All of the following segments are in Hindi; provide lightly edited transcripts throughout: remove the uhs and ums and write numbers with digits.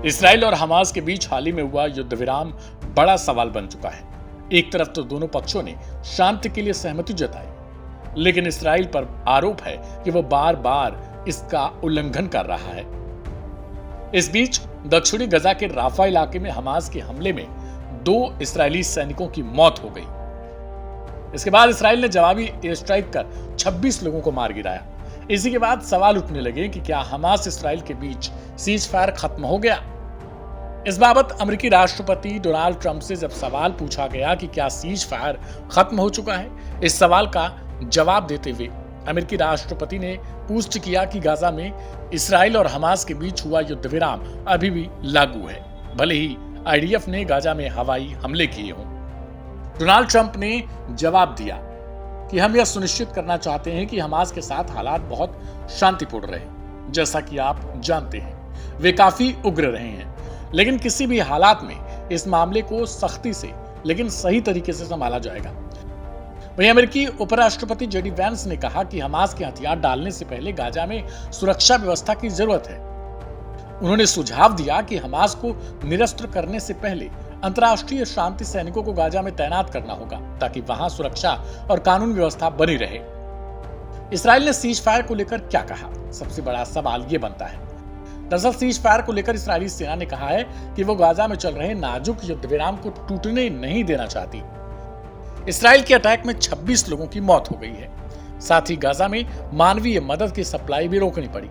इसराइल और हमास के बीच हाल ही में हुआ युद्ध विराम बड़ा सवाल बन चुका है। एक तरफ तो दोनों पक्षों ने शांति के लिए सहमति जताई, लेकिन इसराइल पर आरोप है कि वो बार बार इसका उल्लंघन कर रहा है। इस बीच दक्षिणी गजा के राफा इलाके में हमास के हमले में 2 इस्राएली सैनिकों की मौत हो गई। इसके बाद इसराइल ने जवाबी एयर स्ट्राइक कर 26 लोगों को मार गिराया। इसी के बाद सवाल उठने लगे कि क्या हमास इसराइल के बीच सीज फायर खत्म हो गया। इस बाबत अमेरिकी राष्ट्रपति डोनाल्ड ट्रंप से जब सवाल पूछा गया कि क्या सीज फायर खत्म हो चुका है, इस सवाल का जवाब देते हुए अमेरिकी राष्ट्रपति ने पुष्टि किया कि गाजा में इसराइल और हमास के बीच हुआ युद्ध विराम अभी भी लागू है, भले ही आईडीएफ ने गाजा में हवाई हमले किए हों। डोनाल्ड ट्रंप ने जवाब दिया कि हम यह सुनिश्चित करना चाहते हैं कि हमास के साथ हालात बहुत शांतिपूर्ण रहे। जैसा कि आप जानते हैं, वे काफी उग्र रहे हैं, लेकिन किसी भी हालात में इस मामले को सख्ती से लेकिन सही तरीके से संभाला जाएगा। वहीं अमेरिकी उपराष्ट्रपति जेडी वैंस ने कहा कि हमास के हथियार डालने से पहले गाजा में सुरक्षा व्यवस्था की जरूरत है। उन्होंने सुझाव दिया कि हमास को निरस्त्र करने से पहले अंतर्राष्ट्रीय शांति सैनिकों को गाजा में तैनात करना होगा, ताकि वहां सुरक्षा और कानून व्यवस्था बनी रहे। इसराइल ने सीज फायर को लेकर क्या कहा? सबसे बड़ा सवाल यह बनता है। दरअसल सीज फायर को लेकर इस्राएली सेना ने कहा है कि वो गाजा में चल रहे नाजुक युद्ध विराम को टूटने नहीं देना चाहती। इसराइल के अटैक में 26 लोगों की मौत हो गई है। साथ ही गाजा में मानवीय मदद की सप्लाई भी रोकनी पड़ी।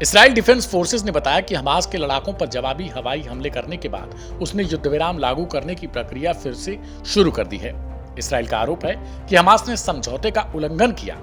इसराइल डिफेंस फोर्सेस ने बताया कि हमास के लड़ाकों पर जवाबी हवाई हमले करने के बाद उसने युद्ध विराम लागू करने की प्रक्रिया फिर से शुरू कर दी है। इसराइल का आरोप है कि हमास ने समझौते का उल्लंघन किया।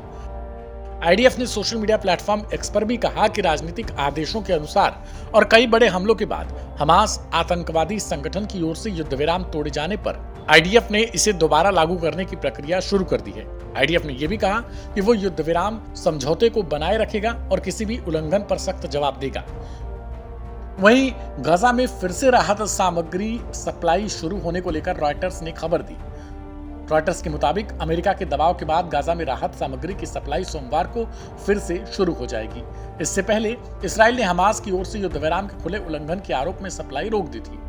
आईडीएफ ने सोशल मीडिया प्लेटफॉर्म एक्स पर भी कहा कि राजनीतिक आदेशों के अनुसार और कई बड़े हमलों के बाद हमास आतंकवादी संगठन की ओर से युद्ध विराम तोड़े जाने पर आईडीएफ ने इसे दोबारा लागू करने की प्रक्रिया शुरू कर दी है। आईडीएफ ने यह भी कहा कि वो युद्ध विराम समझौते को बनाए रखेगा और किसी भी उल्लंघन पर सख्त जवाब देगा। वहीं गाजा में फिर से राहत सामग्री सप्लाई शुरू होने को लेकर रॉयटर्स ने खबर दी। रॉयटर्स के मुताबिक अमेरिका के दबाव के बाद गाजा में राहत सामग्री की सप्लाई सोमवार को फिर से शुरू हो जाएगी। इससे पहले इसराइल ने हमास की ओर से युद्ध विराम के खुले उल्लंघन के आरोप में सप्लाई रोक दी थी।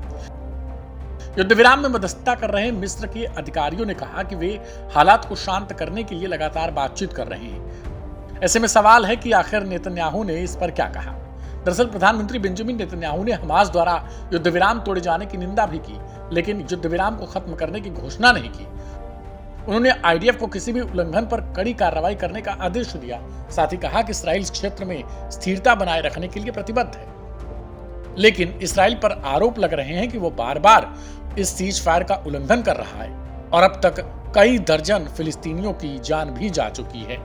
युद्ध विराम में मध्यस्थता कर रहे मिस्र के अधिकारियों ने कहा कि वे हालात को शांत करने के लिए लगातार बातचीत कर रहे हैं। ऐसे में सवाल है कि आखिर नेतन्याहू ने इस पर क्या कहा। दरअसल प्रधानमंत्री बेंजामिन नेतन्याहू ने हमास द्वारा युद्ध विराम तोड़े जाने की निंदा भी की, लेकिन युद्ध विराम को खत्म करने की घोषणा नहीं की। उन्होंने आईडीएफ को किसी भी उल्लंघन पर कड़ी कार्रवाई करने का आदेश दिया। साथ ही कहा कि इसराइल इस क्षेत्र में स्थिरता बनाए रखने के लिए प्रतिबद्ध है। लेकिन इसराइल पर आरोप लग रहे हैं कि वो बार बार इस सीज फायर का उल्लंघन कर रहा है और अब तक कई दर्जन फिलिस्तीनियों की जान भी जा चुकी है।